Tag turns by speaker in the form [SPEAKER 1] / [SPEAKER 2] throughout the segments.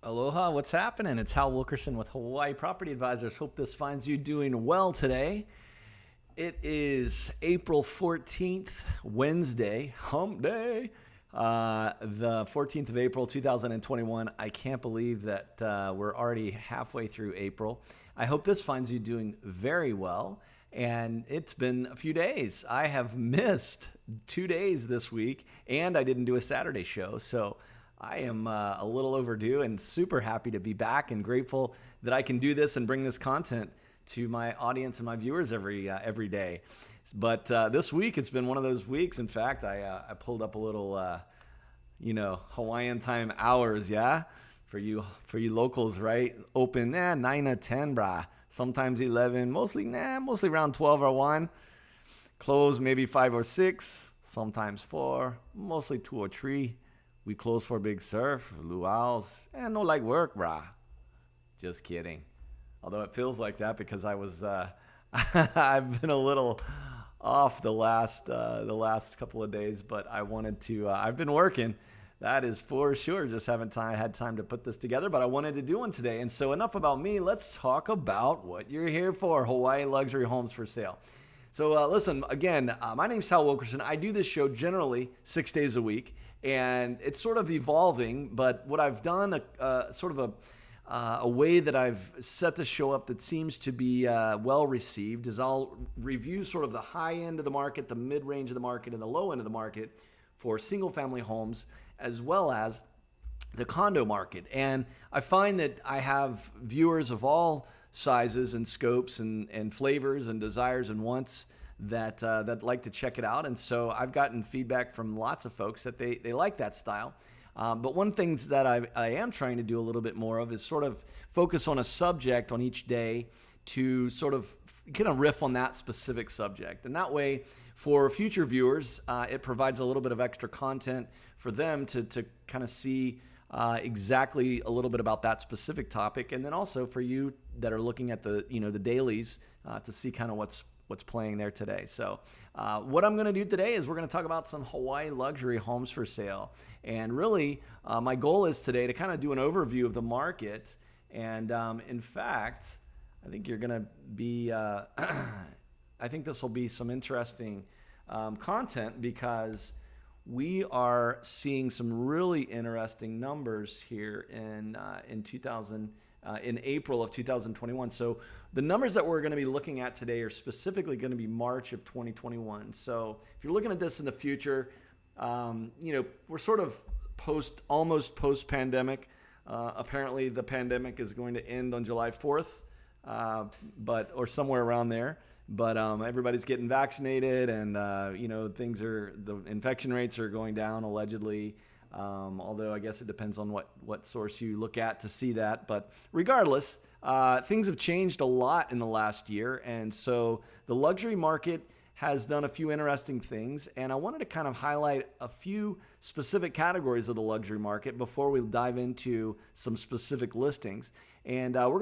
[SPEAKER 1] Aloha, what's happening? It's Hal Wilkerson with Hawaii Property Advisors. Hope this finds you doing well today. It is April 14th, Wednesday, hump day, the 14th of April, 2021. I can't believe that we're already halfway through April. I hope this finds you doing very well. And it's been a few days. I have missed 2 days this week, and I didn't do a Saturday show. So I am a little overdue and super happy to be back and grateful that I can do this and bring this content to my audience and my viewers every day. But this week, it's been one of those weeks. In fact, I pulled up a little, Hawaiian time hours, yeah? For you locals, right? Open, 9 or 10, brah. Sometimes 11, mostly around 12 or 1. Close maybe 5 or 6, sometimes 4, mostly 2 or 3. We close for big surf, luau's, and no light work, brah. Just kidding. Although it feels like that because I was, I've been a little off the last couple of days, but I wanted to. I've been working. That is for sure. Just haven't had time to put this together, but I wanted to do one today. And so enough about me. Let's talk about what you're here for: Hawaii luxury homes for sale. So listen, again, my name's Hal Wilkerson. I do this show generally 6 days a week. And it's sort of evolving, but what I've done, a way that I've set the show up that seems to be well received is I'll review sort of the high end of the market, the mid-range of the market, and the low end of the market for single-family homes, as well as the condo market. And I find that I have viewers of all sizes and scopes and flavors and desires and wants that like to check it out. And so I've gotten feedback from lots of folks that they like that style. But one thing that I am trying to do a little bit more of is sort of focus on a subject on each day to sort of kind of riff on that specific subject. And that way, for future viewers, it provides a little bit of extra content for them to kind of see exactly a little bit about that specific topic. And then also for you that are looking at the dailies to see kind of what's playing there today. So what I'm going to do today is we're going to talk about some Hawaii luxury homes for sale. And really, my goal is today to kind of do an overview of the market. And in fact, I think you're going to be, I think this will be some interesting content because we are seeing some really interesting numbers here in April of 2021. So the numbers that we're going to be looking at today are specifically going to be March of 2021. So if you're looking at this in the future, we're sort of almost post-pandemic. Apparently the pandemic is going to end on July 4th, or somewhere around there. But everybody's getting vaccinated, and the infection rates are going down allegedly. Although I guess it depends on what source you look at to see that. But regardless, things have changed a lot in the last year. And so the luxury market has done a few interesting things. And I wanted to kind of highlight a few specific categories of the luxury market before we dive into some specific listings. And we're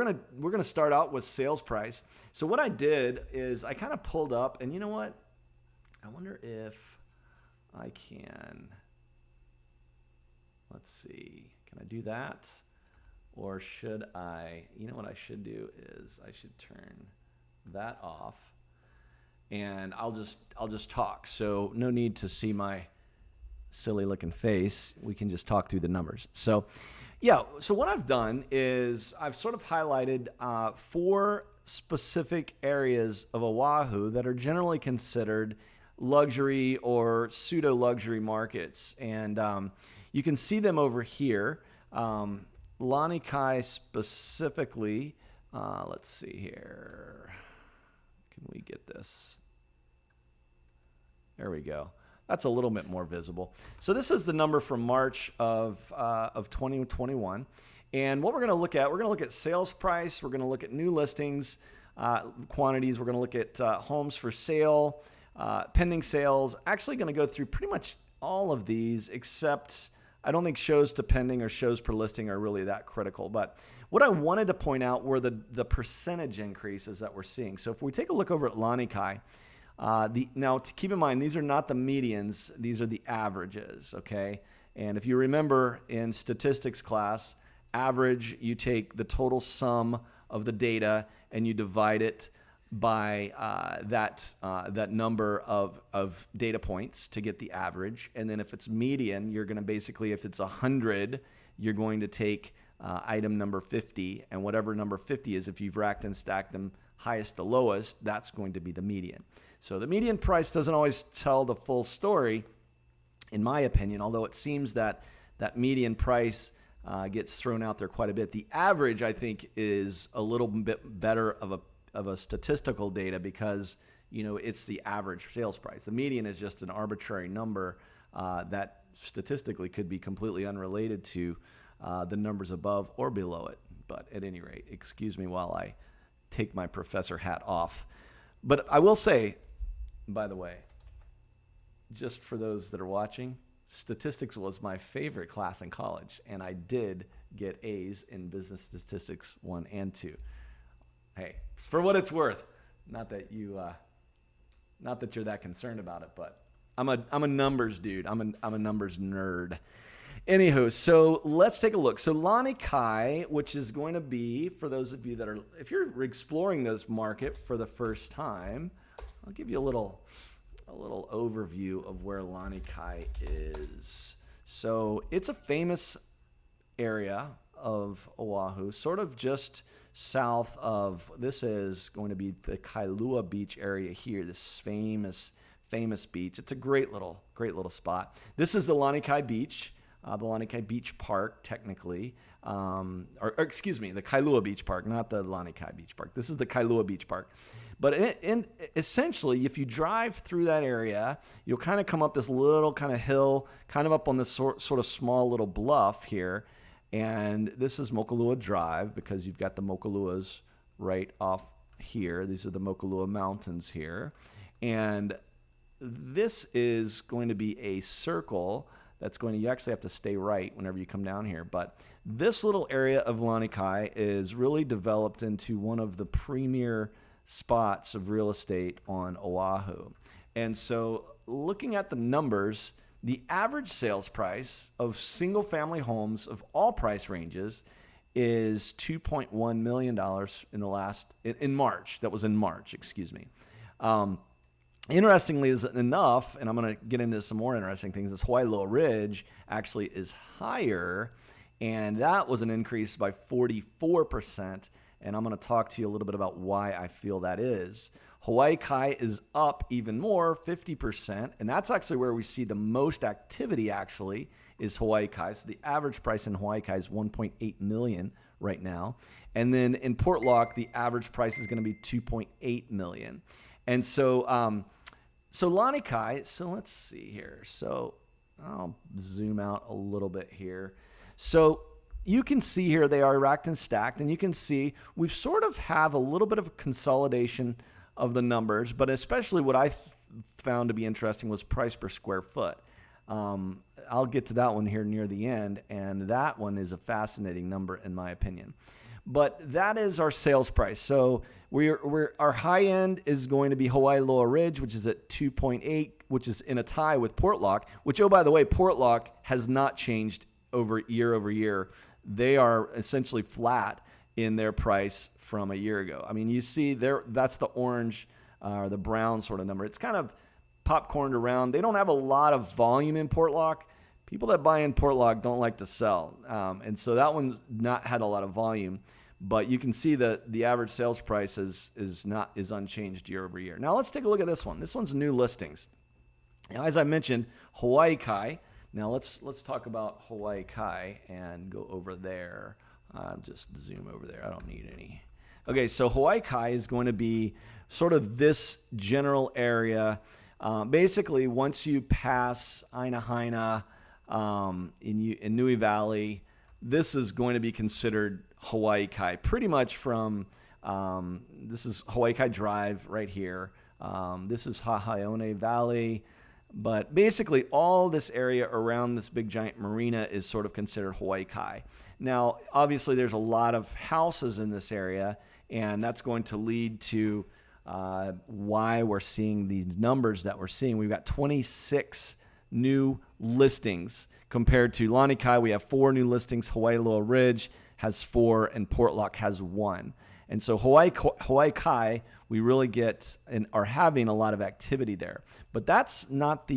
[SPEAKER 1] gonna start out with sales price. So what I did is I kind of pulled up, and you know what? I wonder if I can... Let's see, can I do that? Or should I, what I should do is I should turn that off and I'll just talk. So no need to see my silly looking face. We can just talk through the numbers. So what I've done is I've sort of highlighted 4 specific areas of Oahu that are generally considered luxury or pseudo-luxury markets. And you can see them over here. Lanikai specifically, let's see here. Can we get this? There we go. That's a little bit more visible. So this is the number from March of 2021. And what we're going to look at sales price. We're going to look at new listings, quantities. We're going to look at homes for sale, pending sales. Actually going to go through pretty much all of these except... I don't think shows to pending or shows per listing are really that critical. But what I wanted to point out were the percentage increases that we're seeing. So if we take a look over at Lanikai, now to keep in mind, these are not the medians. These are the averages, okay? And if you remember in statistics class, average, you take the total sum of the data and you divide it by that number of data points to get the average. And then if it's median, you're going to basically, if it's 100, you're going to take item number 50, and whatever number 50 is, if you've racked and stacked them highest to lowest, that's going to be the median. So the median price doesn't always tell the full story, in my opinion, although it seems that that median price gets thrown out there quite a bit. The average, I think, is a little bit better of a statistical data because, it's the average sales price. The median is just an arbitrary number that statistically could be completely unrelated to the numbers above or below it. But at any rate, excuse me while I take my professor hat off. But I will say, by the way, just for those that are watching, statistics was my favorite class in college, and I did get A's in business statistics 1 and 2. Hey, for what it's worth, not that you're that concerned about it, but I'm a numbers dude. I'm a numbers nerd. Anywho, so let's take a look. So Lani Kai, which is going to be, for those of you that are, if you're exploring this market for the first time, I'll give you a little overview of where Lani Kai is. So it's a famous area of Oahu, sort of just south of, this is going to be the Kailua Beach area here, this famous beach. It's a great little spot. This is the Lani Kai Beach. The Lani Kai Beach Park, technically, or excuse me, the Kailua Beach Park, not the Lani Kai Beach Park. This is the Kailua Beach Park. But essentially, if you drive through that area, you'll kind of come up this little kind of hill, kind of up on this sort of small little bluff here. And this is Mokulua Drive because you've got the Mokuluas right off here. These are the Mokulua Mountains here. And this is going to be a circle that's going to, you actually have to stay right whenever you come down here. But this little area of Lani Kai is really developed into one of the premier spots of real estate on Oahu. And so looking at the numbers, the average sales price of single family homes of all price ranges is $2.1 million in March. That was in March, excuse me. Interestingly enough, and I'm going to get into some more interesting things, is Hawaii Low Ridge actually is higher, and that was an increase by 44%, and I'm going to talk to you a little bit about why I feel that is. Hawaii Kai is up even more, 50%, and that's actually where we see the most activity actually is Hawaii Kai. So the average price in Hawaii Kai is $1.8 million right now. And then in Port Lock, the average price is going to be $2.8 million. And so Lani Kai, so let's see here. So I'll zoom out a little bit here. So you can see here they are racked and stacked, and you can see we've sort of have a little bit of a consolidation of the numbers, but especially what I found to be interesting was price per square foot. I'll get to that one here near the end, and that one is a fascinating number in my opinion. But that is our sales price. So our high end is going to be Hawaii Lower Ridge, which is at 2.8, which is in a tie with Port Lock, which, oh, by the way, Port Lock has not changed over year. They are essentially flat in their price from a year ago. I mean, you see there, that's the orange or the brown sort of number. It's kind of popcorned around. They don't have a lot of volume in Port Lock. People that buy in Port Lock don't like to sell. And so that one's not had a lot of volume, but you can see that the average sales price is unchanged year over year. Now let's take a look at this one. This one's new listings. Now, as I mentioned, Hawaii Kai. Now let's talk about Hawaii Kai and go over there. I'll just zoom over there. I don't need any. Okay, so Hawaii Kai is going to be sort of this general area. Basically, once you pass Aina Haina in Nui Valley, this is going to be considered Hawaii Kai. Pretty much from, this is Hawaii Kai Drive right here. This is Hahaione Valley. But basically, all this area around this big giant marina is sort of considered Hawaii Kai. Now, obviously, there's a lot of houses in this area, and that's going to lead to why we're seeing these numbers that we're seeing. We've got 26 new listings compared to Lani Kai. We have 4 new listings. Hawaii Lower Ridge has 4 and Portlock has 1. And so Hawaii Kai, we really get and are having a lot of activity there. But that's not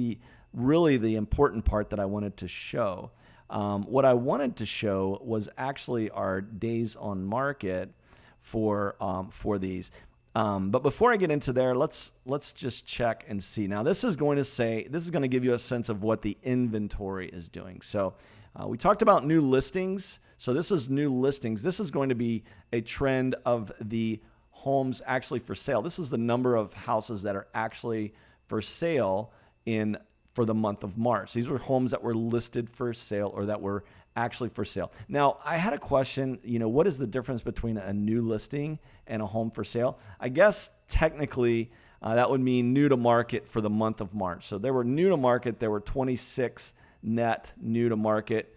[SPEAKER 1] really the important part that I wanted to show. What I wanted to show was actually our days on market for these. But before I get into there, let's just check and see. Now, this is going to give you a sense of what the inventory is doing. So we talked about new listings. So this is new listings. This is going to be a trend of the homes actually for sale. This is the number of houses that are actually for sale for the month of March. These were homes that were listed for sale or that were actually for sale. Now, I had a question, what is the difference between a new listing and a home for sale? I guess technically that would mean new to market for the month of March. So there were new to market, there were 26 net new to market,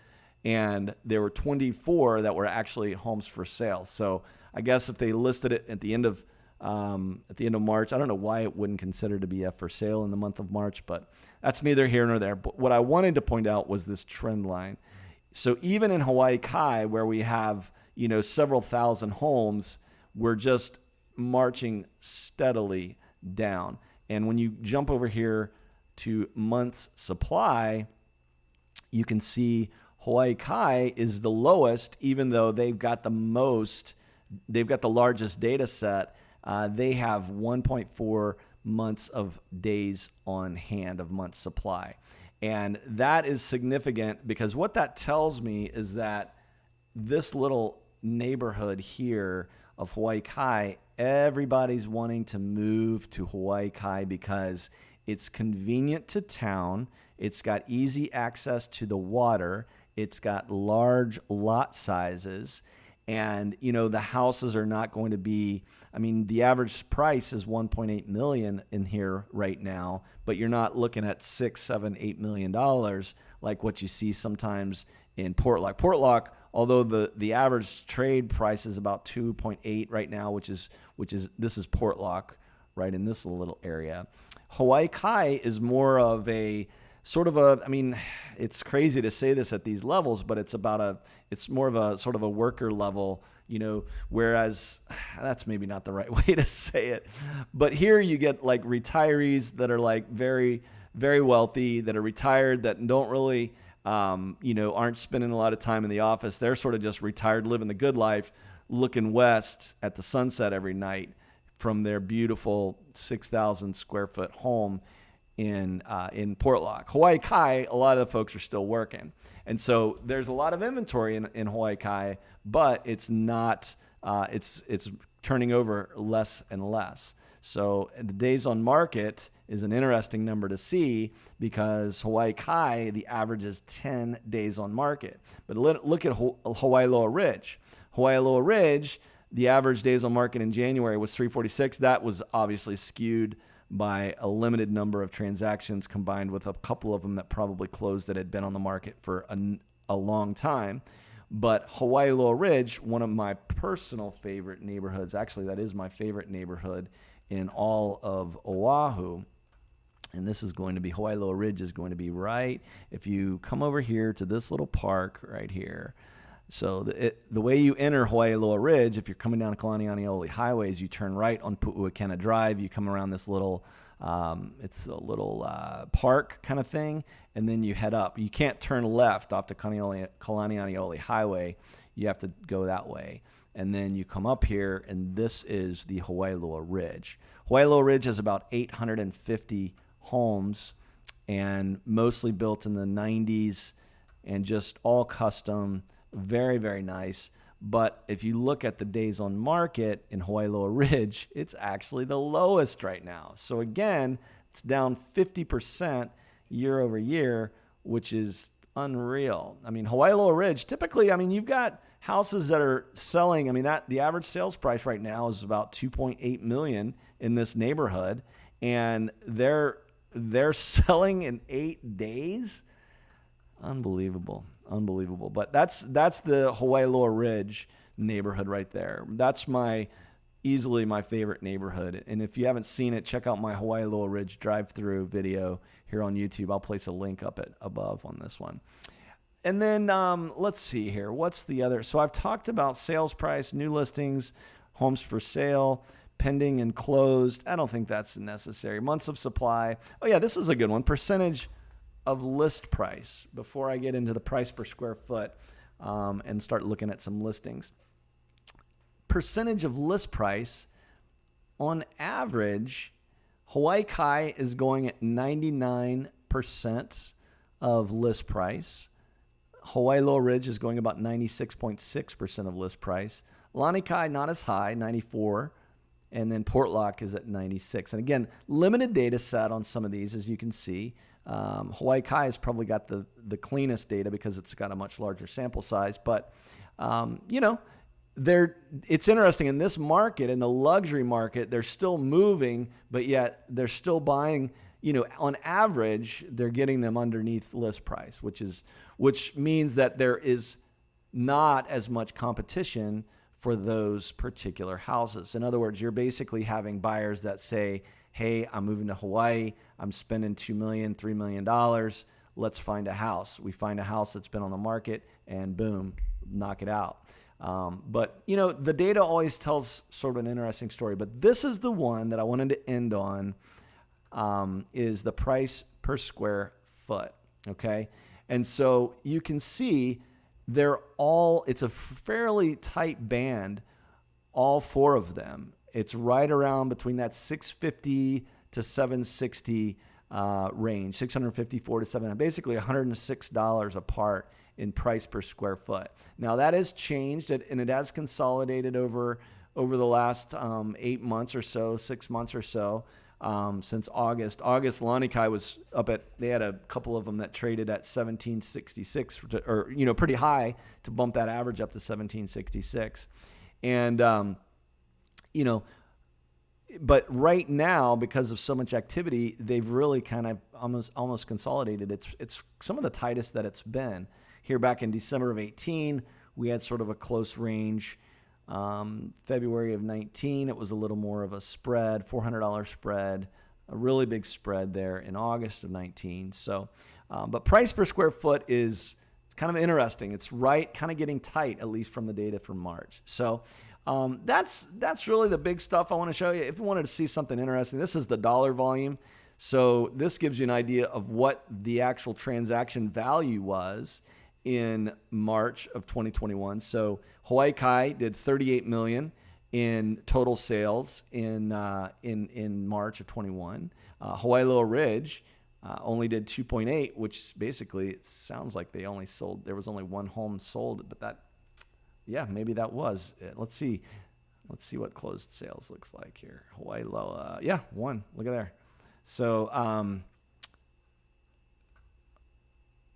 [SPEAKER 1] and there were 24 that were actually homes for sale. So I guess if they listed it at the end of March, I don't know why it wouldn't consider to be a for sale in the month of March, but that's neither here nor there. But what I wanted to point out was this trend line. So even in Hawaii Kai, where we have several thousand homes, we're just marching steadily down. And when you jump over here to months supply, you can see Hawaii Kai is the lowest, even though they've got the largest data set. They have 1.4 months of days on hand of months supply. And that is significant because what that tells me is that this little neighborhood here of Hawaii Kai, everybody's wanting to move to Hawaii Kai because it's convenient to town. It's got easy access to the water. It's got large lot sizes. And, the houses are not going to be, the average price is $1.8 million in here right now, but you're not looking at $6, $7, $8 million like what you see sometimes in Portlock. Portlock, although the average trade price is about 2.8 right now, which is this is Portlock right in this little area. Hawaii Kai is more of a sort of it's crazy to say this at these levels, but it's more of a sort of a worker level, whereas that's maybe not the right way to say it. But here you get like retirees that are like very, very wealthy, that are retired, that don't really, aren't spending a lot of time in the office. They're sort of just retired, living the good life, looking west at the sunset every night from their beautiful 6,000 square foot home in Portlock. Hawaii Kai, a lot of the folks are still working. And so there's a lot of inventory in Hawaii Kai, but it's not, it's turning over less and less. So the days on market is an interesting number to see because Hawaii Kai, the average is 10 days on market. But look at Hawaii Loa Ridge. Hawaii Loa Ridge, the average days on market in January was 346. That was obviously skewed by a limited number of transactions combined with a couple of them that probably closed that had been on the market for a long time. But Hawaii Loa Ridge, one of my personal favorite neighborhoods, actually that is my favorite neighborhood in all of Oahu, and this is going to be, Hawaii Loa Ridge is going to be right, if you come over here to this little park right here. So the way you enter Hawaii Loa Ridge, if you're coming down Kalanianiole Highway, is you turn right on Pu'uakena Drive. You come around this little, it's a little park kind of thing, and then you head up. You can't turn left off the Kalanianiole Highway. You have to go that way. And then you come up here, and this is the Hawaii Loa Ridge. Hawaii Loa Ridge has about 850 homes, and mostly built in the 90s, and just all custom. Very, very nice. But if you look at the days on market in Hawaii Loa Ridge, it's actually the lowest right now. So again, it's down 50% year over year, which is unreal. Hawaii Loa Ridge, typically, you've got houses that are selling. That the average sales price right now is about $2.8 million in this neighborhood, and they're selling in 8 days. Unbelievable. But that's the Hawaii Loa Ridge neighborhood right there. That's easily my favorite neighborhood. And if you haven't seen it, check out my Hawaii Loa Ridge drive-through video here on YouTube. I'll place a link up above on this one. And then let's see here. What's the other? So I've talked about sales price, new listings, homes for sale, pending and closed. I don't think that's necessary. Months of supply. Oh, yeah, this is a good one. Percentage of list price before I get into the price per square foot and start looking at some listings. Percentage of list price, on average, Hawaii Kai is going at 99% of list price. Hawaii Low Ridge is going about 96.6% of list price. Lani Kai, not as high, 94. And then Portlock is at 96. And again, limited data set on some of these, as you can see. Hawaii Kai has probably got the cleanest data because it's got a much larger sample size. But, it's interesting. In this market, in the luxury market, they're still moving, but yet they're still buying. On average, they're getting them underneath list price, which means that there is not as much competition for those particular houses. In other words, you're basically having buyers that say, hey, I'm moving to Hawaii. I'm spending $2 million, $3 million. Let's find a house. We find a house that's been on the market and boom, knock it out. But the data always tells sort of an interesting story, but this is the one that I wanted to end on. Is the price per square foot, okay? And so you can see it's a fairly tight band, all four of them. It's right around between that 650 to 760 range, 654 to 700, basically $106 apart in price per square foot. Now that has changed, and it has consolidated over the last 8 months or so, 6 months or so. Since August. Lani Kai was they had a couple of them that traded at 1766, or, pretty high to bump that average up to 1766. And, but right now, because of so much activity, they've really kind of almost consolidated. It's some of the tightest that it's been. Here back in December of 18, we had sort of a close range. February of 19, it was a little more of a spread, $400 spread, a really big spread there in August of 19. So, but price per square foot is kind of interesting. It's right, kind of getting tight, at least from the data from March. So, that's really the big stuff I want to show you. If you wanted to see something interesting, this is the dollar volume. So this gives you an idea of what the actual transaction value was in March of 2021. So Hawaii Kai did 38 million in total sales in March of 21. Hawaii Low Ridge only did 2.8, which basically it sounds like there was only one home sold, but maybe that was it. Let's see what closed sales looks like here. Hawaii Low, one. Look at there.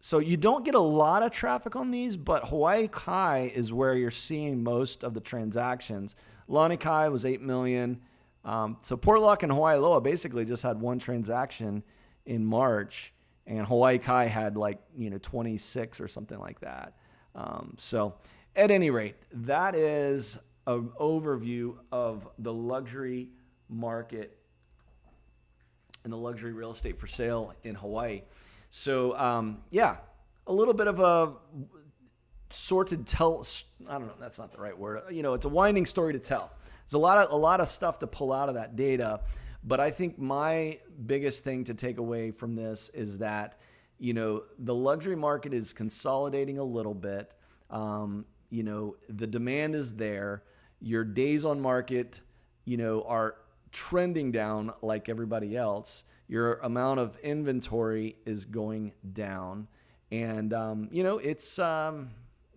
[SPEAKER 1] So you don't get a lot of traffic on these, but Hawaii Kai is where you're seeing most of the transactions. Lani Kai was 8 million. So Portlock and Hawaii Loa basically just had one transaction in March, and Hawaii Kai had 26 or something like that. So at any rate, that is an overview of the luxury market and the luxury real estate for sale in Hawaii. So, a little bit of a sorted tell. I don't know. That's not the right word. It's a winding story to tell. There's a lot of stuff to pull out of that data. But I think my biggest thing to take away from this is that, the luxury market is consolidating a little bit. The demand is there. Your days on market, are trending down like everybody else. Your amount of inventory is going down, and it's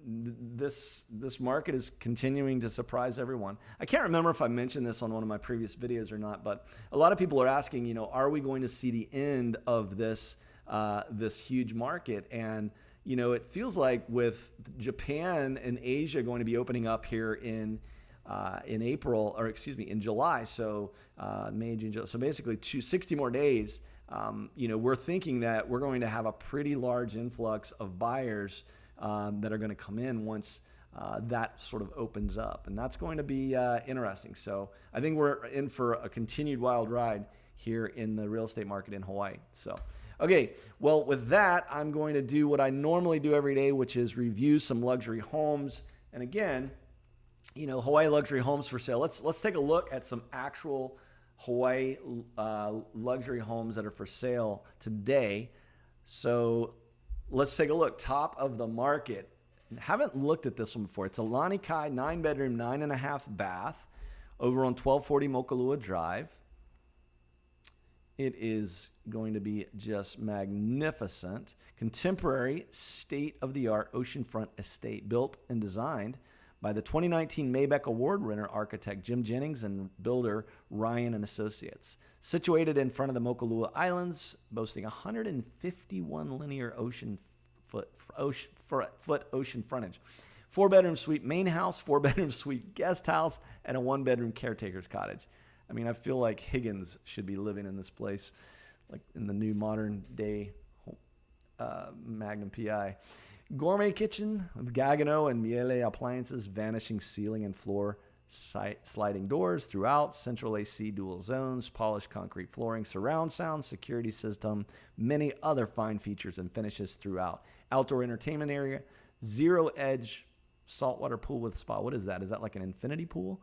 [SPEAKER 1] this market is continuing to surprise everyone. I can't remember if I mentioned this on one of my previous videos or not, but a lot of people are asking, are we going to see the end of this huge market? And it feels like with Japan and Asia going to be opening up here in April, or excuse me, in July. So May, June, July. So basically 60 more days. We're thinking that we're going to have a pretty large influx of buyers that are going to come in once that sort of opens up. And that's going to be interesting. So I think we're in for a continued wild ride here in the real estate market in Hawaii. So Okay, well, with that, I'm going to do what I normally do every day, which is review some luxury homes. And again, Hawaii luxury homes for sale. Let's take a look at some actual Hawaii luxury homes that are for sale today. So let's take a look. Top of the market. Haven't looked at this one before. It's a Lani Kai 9-bedroom, 9.5 bath over on 1240 Mokulua Drive. It is going to be just magnificent. Contemporary, state-of-the-art oceanfront estate built and designed by the 2019 Mabeck Award winner architect Jim Jennings and builder Ryan and Associates. Situated in front of the Mokulua Islands, boasting 151 linear foot ocean frontage. 4-bedroom suite main house, 4-bedroom suite guest house, and a 1-bedroom caretaker's cottage. I mean, I feel like Higgins should be living in this place, like in the new modern day Magnum PI. Gourmet kitchen with Gagano and Miele appliances, vanishing ceiling and floor, sliding doors throughout, central AC dual zones, polished concrete flooring, surround sound, security system, many other fine features and finishes throughout. Outdoor entertainment area, zero edge saltwater pool with spa. What is that? Is that like an infinity pool?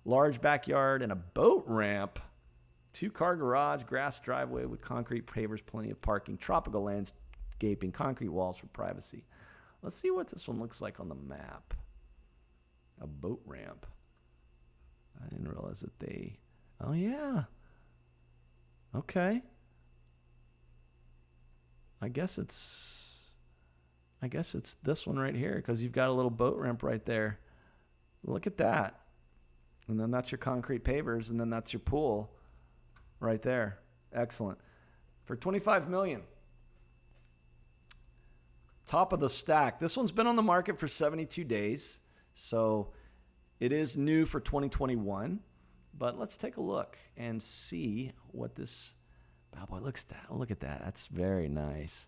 [SPEAKER 1] Large backyard and a boat ramp. 2-car garage, grass driveway with concrete pavers, plenty of parking, tropical landscaping, concrete walls for privacy. Let's see what this one looks like on the map. A boat ramp. I didn't realize that they... Oh, yeah. Okay. I guess it's this one right here because you've got a little boat ramp right there. Look at that. And then that's your concrete pavers, and then that's your pool right there. Excellent. For $25 million. Top of the stack. This one's been on the market for 72 days, so it is new for 2021. But let's take a look and see what this bad boy looks at. Look at that. That's very nice.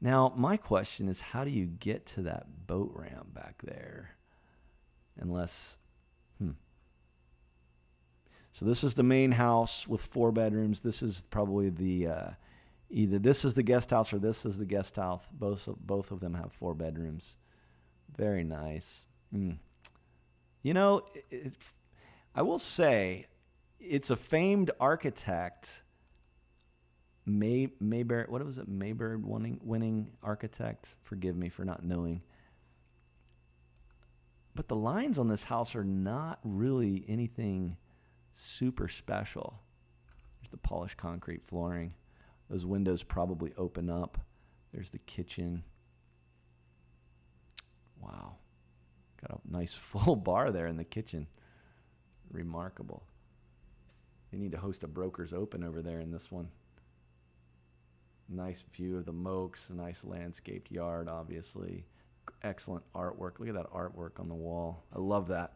[SPEAKER 1] Now, my question is, how do you get to that boat ramp back there? Unless... So this is the main house with 4 bedrooms. This is probably the either this is the guest house or this is the guest house. Both of them have 4 bedrooms. Very nice. I will say it's a famed architect. Mayberg, what was it? Mayberg winning architect. Forgive me for not knowing. But the lines on this house are not really anything super special. There's the polished concrete flooring. Those windows probably open up. There's the kitchen. Wow. Got a nice full bar there in the kitchen. Remarkable. They need to host a broker's open over there in this one. Nice view of the Mokes. A nice landscaped yard, obviously. Excellent artwork. Look at that artwork on the wall. I love that.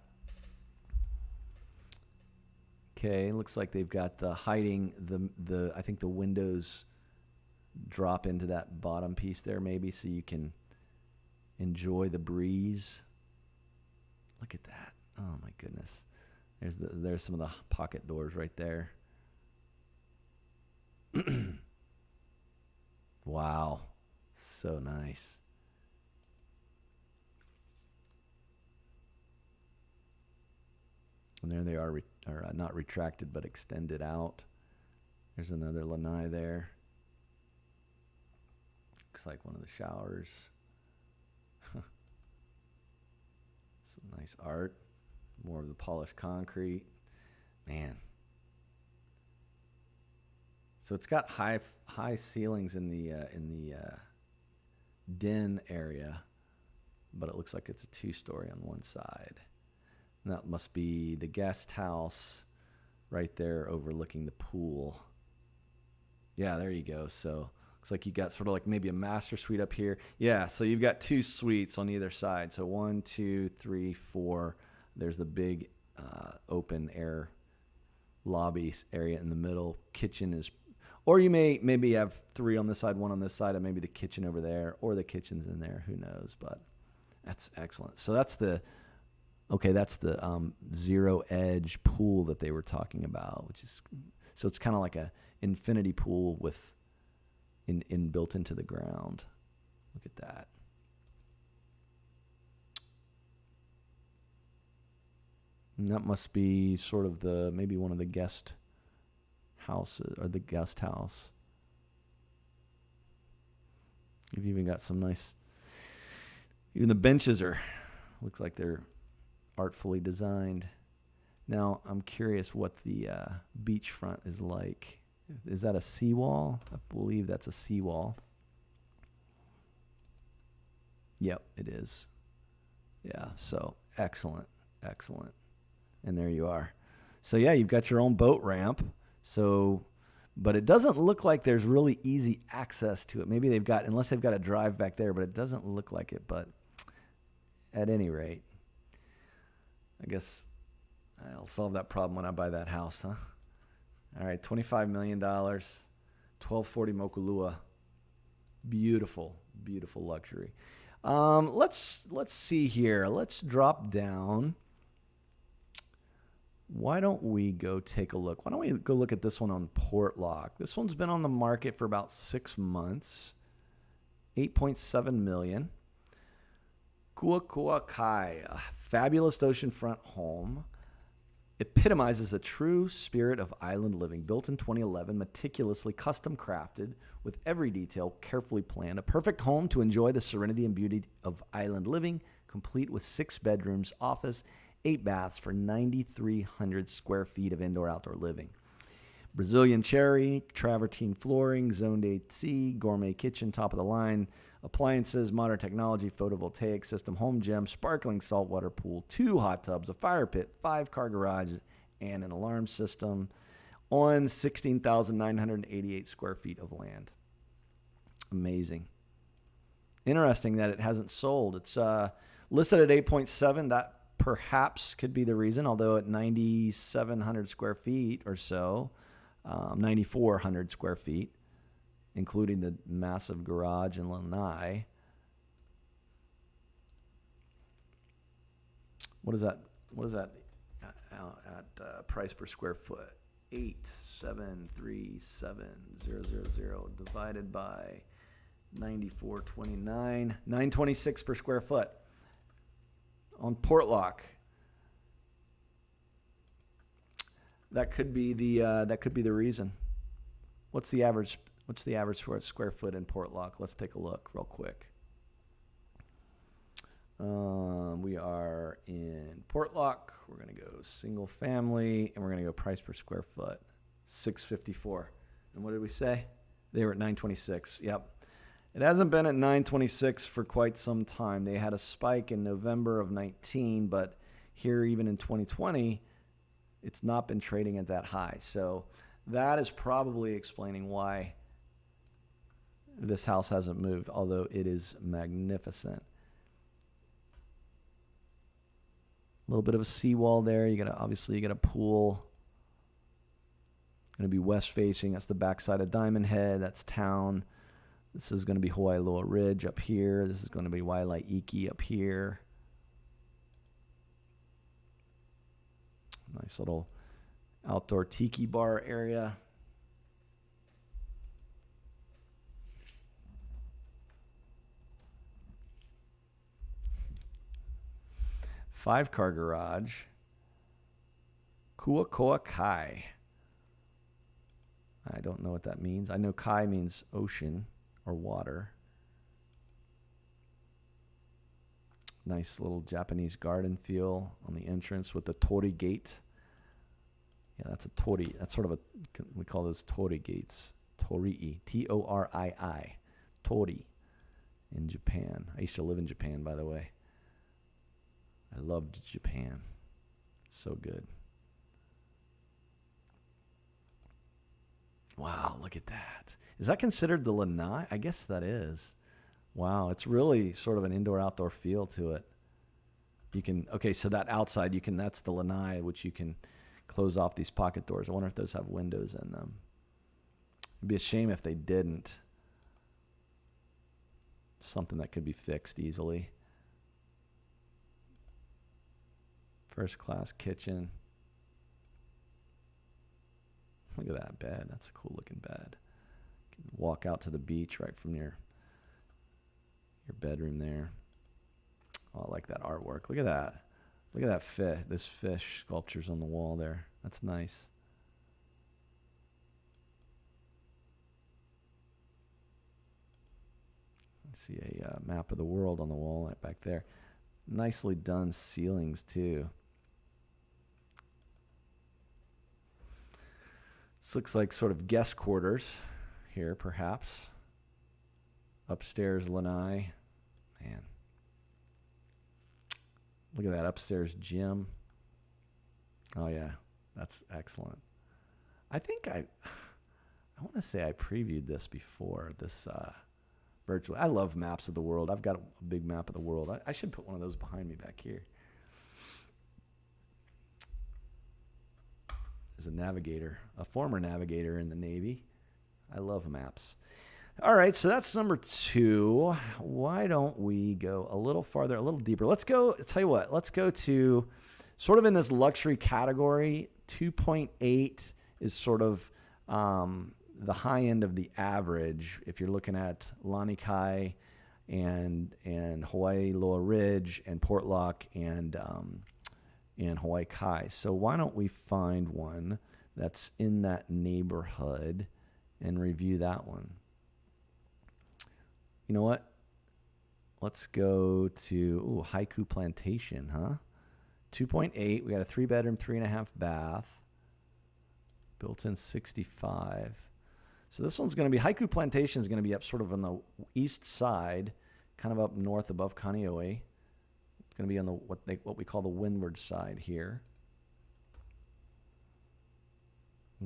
[SPEAKER 1] Okay, looks like they've got the hiding the I think the windows drop into that bottom piece there maybe so you can enjoy the breeze. Look at that. Oh my goodness. There's some of the pocket doors right there. Wow. So nice. And there they are, not retracted, but extended out. There's another lanai there. Looks like one of the showers. Some nice art. More of the polished concrete. Man. So it's got high ceilings in the den area, but it looks like it's a 2-story on one side. And that must be the guest house right there overlooking the pool. Yeah, there you go. So looks like you got sort of like maybe a master suite up here. Yeah, so you've got 2 suites on either side. So 1, 2, 3, 4. There's the big open air lobby area in the middle. Kitchen is, or you may maybe have 3 on this side, 1 on this side, and maybe the kitchen over there, or the kitchen's in there. Who knows? But that's excellent. So that's the zero edge pool that they were talking about, which is, so it's kind of like a infinity pool with in built into the ground. Look at that. And that must be sort of maybe one of the guest houses or the guest house. You've even got some nice, even the benches looks like they're artfully designed. Now, I'm curious what the beachfront is like. Is that a seawall? I believe that's a seawall. Yep, it is. Yeah, so excellent. And there you are. So yeah, you've got your own boat ramp. So, but it doesn't look like there's really easy access to it. Maybe unless they've got a drive back there, but it doesn't look like it. But at any rate, I guess I'll solve that problem when I buy that house, huh? All right, $25 million, 1240 Mokulua. Beautiful, beautiful luxury. Let's see here. Let's drop down. Why don't we go take a look? Why don't we go look at this one on Portlock? This one's been on the market for about 6 months. $8.7 million. Kuakua Kai, a fabulous oceanfront home. Epitomizes a true spirit of island living. Built in 2011, meticulously custom crafted, with every detail carefully planned. A perfect home to enjoy the serenity and beauty of island living, complete with 6 bedrooms, office, 8 baths for 9,300 square feet of indoor-outdoor living. Brazilian cherry, travertine flooring, zoned AC, gourmet kitchen, top of the line, appliances, modern technology, photovoltaic system, home gym, sparkling saltwater pool, 2 hot tubs, a fire pit, 5-car garage, and an alarm system on 16,988 square feet of land. Amazing. Interesting that it hasn't sold. It's listed at 8.7. That perhaps could be the reason, although at 9,700 square feet or so, 9,400 square feet, including the massive garage and lanai. What is that at price per square foot? 8,737,000 divided by 94.29, $926 per square foot on Portlock. That could be the reason. What's the average square foot in Portlock? Let's take a look real quick. We are in Portlock. We're going to go single family, and we're going to go price per square foot, $654. And what did we say? They were at $926. Yep. It hasn't been at $926 for quite some time. They had a spike in November of 19, but here even in 2020, it's not been trading at that high. So that is probably explaining why this house hasn't moved, although it is magnificent. A little bit of a seawall there. You got a pool. Going to be west facing. That's the backside of Diamond Head. That's town. This is going to be Hawaiiloa Ridge up here. This is going to be Waialaiki up here. Nice little outdoor tiki bar area. Five-car garage. Kuakoa Kai. I don't know what that means. I know Kai means ocean or water. Nice little Japanese garden feel on the entrance with the tori gate. Yeah, that's a tori. That's sort of we call those tori gates. Torii. Torii. Tori in Japan. I used to live in Japan, by the way. I loved Japan. So good. Wow, look at that. Is that considered the lanai? I guess that is. Wow, it's really sort of an indoor-outdoor feel to it. So that outside, that's the lanai, which you can close off these pocket doors. I wonder if those have windows in them. It'd be a shame if they didn't. Something that could be fixed easily. First class kitchen. Look at that bed. That's a cool looking bed. Walk out to the beach right from your bedroom there. Oh, I like that artwork. Look at that. Look at that fish. This fish sculptures on the wall there. That's nice. I see a map of the world on the wall right back there. Nicely done ceilings too. This looks like sort of guest quarters here, perhaps. Upstairs lanai. Man. Look at that upstairs gym. Oh yeah, that's excellent. I think I want to say I previewed this before, this virtually. I love maps of the world. I've got a big map of the world. I should put one of those behind me back here. As a navigator, a former navigator in the Navy, I love maps. All right, so that's number 2. Why don't we go a little farther, a little deeper? Let's go, tell you what, let's go to sort of in this luxury category. 2.8 is sort of the high end of the average if you're looking at Lanikai and Hawaii Loa Ridge and Portlock and Hawaii Kai. So why don't we find one that's in that neighborhood and review that one? You know what? Let's go to Haiku Plantation, huh? 2.8. We got a 3-bedroom, 3.5 bath. Built-in 65. So this one's going to be, Haiku Plantation is going to be up sort of on the east side, kind of up north above Kaneohe. It's going to be on the what we call the windward side here.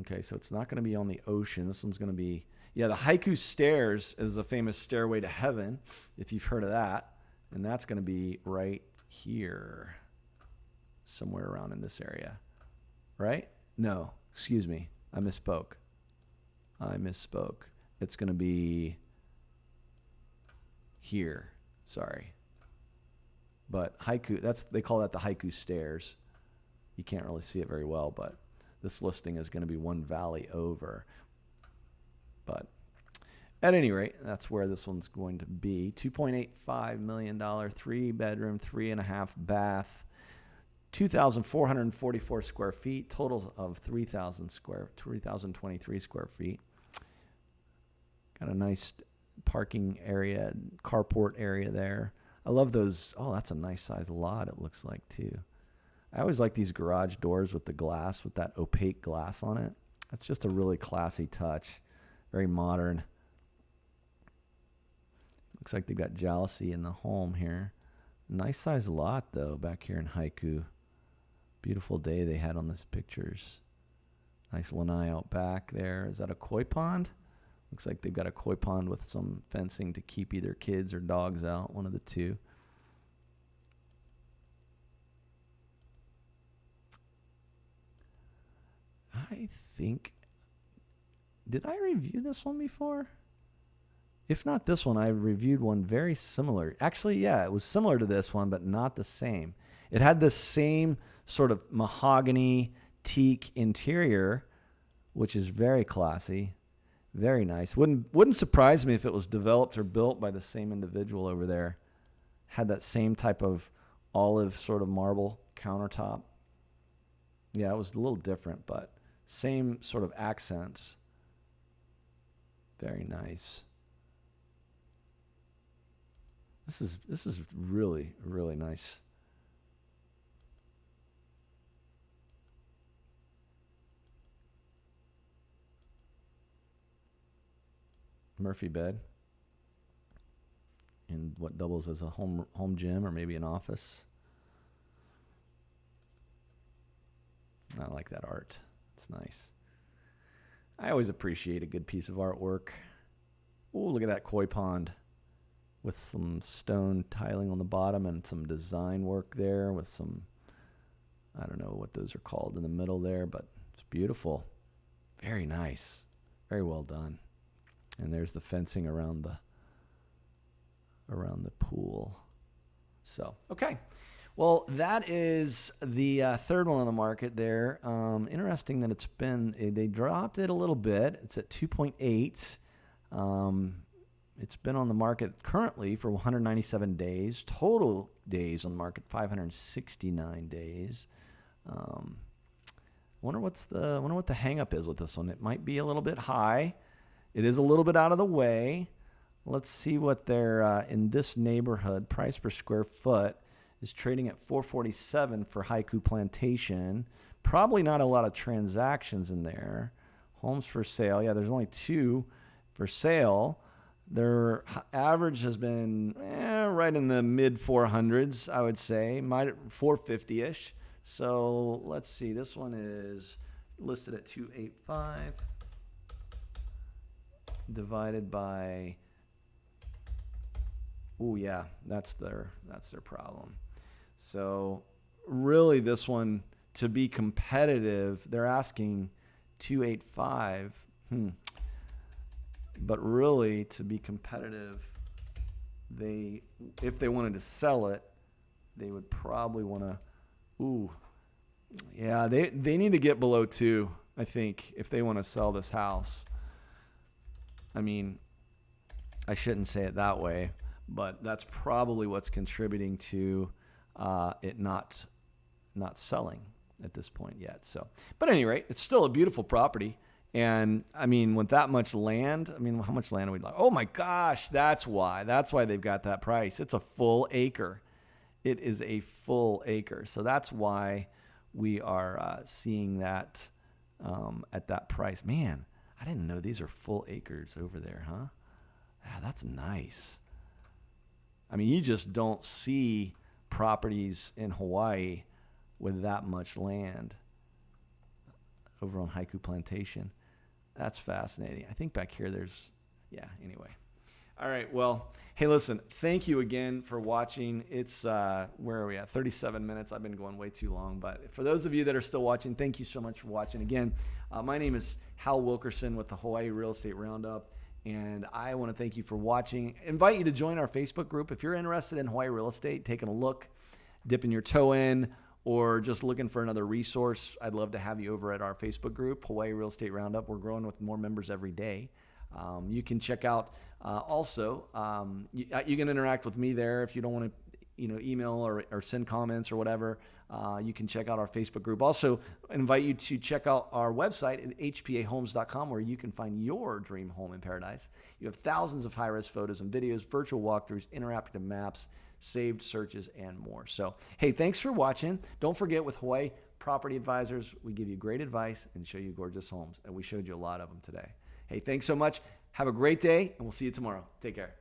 [SPEAKER 1] Okay, so it's not going to be on the ocean. This one's going to be, the Haiku Stairs is a famous stairway to heaven, if you've heard of that. And that's going to be right here, somewhere around in this area. Right? No, excuse me. I misspoke. It's going to be here. Sorry. But Haiku, they call that the Haiku Stairs. You can't really see it very well, but this listing is going to be one valley over. But at any rate, that's where this one's going to be. $2.85 million, 3-bedroom, 3.5 bath, 2,444 square feet, total of 3,023 square feet. Got a nice parking area, carport area there. I love those. Oh, that's a nice size lot, it looks like, too. I always like these garage doors with the glass, with that opaque glass on it. That's just a really classy touch. Very modern. Looks like they've got jalousie in the home here. Nice size lot, though, back here in Haiku. Beautiful day they had on these pictures. Nice lanai out back there. Is that a koi pond? Looks like they've got a koi pond with some fencing to keep either kids or dogs out, one of the two. I think, did I review this one before? If not this one, I reviewed one very similar. Actually, yeah, it was similar to this one, but not the same. It had the same sort of mahogany teak interior, which is very classy, very nice. Wouldn't surprise me if it was developed or built by the same individual over there. Had that same type of olive sort of marble countertop. Yeah, it was a little different, but same sort of accents. Very nice. This is really, really nice. Murphy bed. And what doubles as a home gym or maybe an office. I like that art. It's nice. I always appreciate a good piece of artwork. Oh, look at that koi pond with some stone tiling on the bottom and some design work there with some, I don't know what those are called in the middle there, but it's beautiful. Very nice. Very well done. And there's the fencing around the pool. So, okay. Well, that is the third one on the market there. Interesting that they dropped it a little bit. It's at 2.8. It's been on the market currently for 197 days. Total days on the market 569 days. Wonder what the hang up is with this one. It might be a little bit high. It is a little bit out of the way. Let's see what they're in this neighborhood. Price per square foot is trading at $447 for Haiku Plantation. Probably not a lot of transactions in there. Homes for sale. Yeah, there's only 2 for sale. Their average has been right in the mid 400s, I would say, 450-ish. So let's see. This one is listed at 285 divided by. Oh yeah, that's their problem. So really, this one, to be competitive, they're asking 285. But really, to be competitive, if they wanted to sell it, they would probably want to. They need to get below 2, I think, if they want to sell this house. I mean, I shouldn't say it that way, but that's probably what's contributing to it not selling at this point yet. So, but at any rate, it's still a beautiful property. And I mean, with that much land, how much land are we like? Oh my gosh, that's why they've got that price. It's a full acre. It is a full acre. So that's why we are seeing that at that price. Man, I didn't know these are full acres over there, huh? Yeah, that's nice. I mean, you just don't see properties in Hawaii with that much land over on Haiku Plantation. That's fascinating. I think back here anyway. All right, well, hey, listen, thank you again for watching. It's, where are we at? 37 minutes. I've been going way too long, but for those of you that are still watching, thank you so much for watching. Again, my name is Hal Wilkerson with the Hawaii Real Estate Roundup, and I want to thank you for watching. Invite you to join our Facebook group. If you're interested in Hawaii real estate, taking a look, dipping your toe in, or just looking for another resource, I'd love to have you over at our Facebook group, Hawaii Real Estate Roundup. We're growing with more members every day. You can check out you can interact with me there if you don't want to email or send comments or whatever. You can check out our Facebook group. Also, invite you to check out our website at hpahomes.com, where you can find your dream home in paradise. You have thousands of high-res photos and videos, virtual walkthroughs, interactive maps, saved searches, and more. So, hey, thanks for watching. Don't forget, with Hawaii Property Advisors, we give you great advice and show you gorgeous homes, and we showed you a lot of them today. Hey, thanks so much. Have a great day, and we'll see you tomorrow. Take care.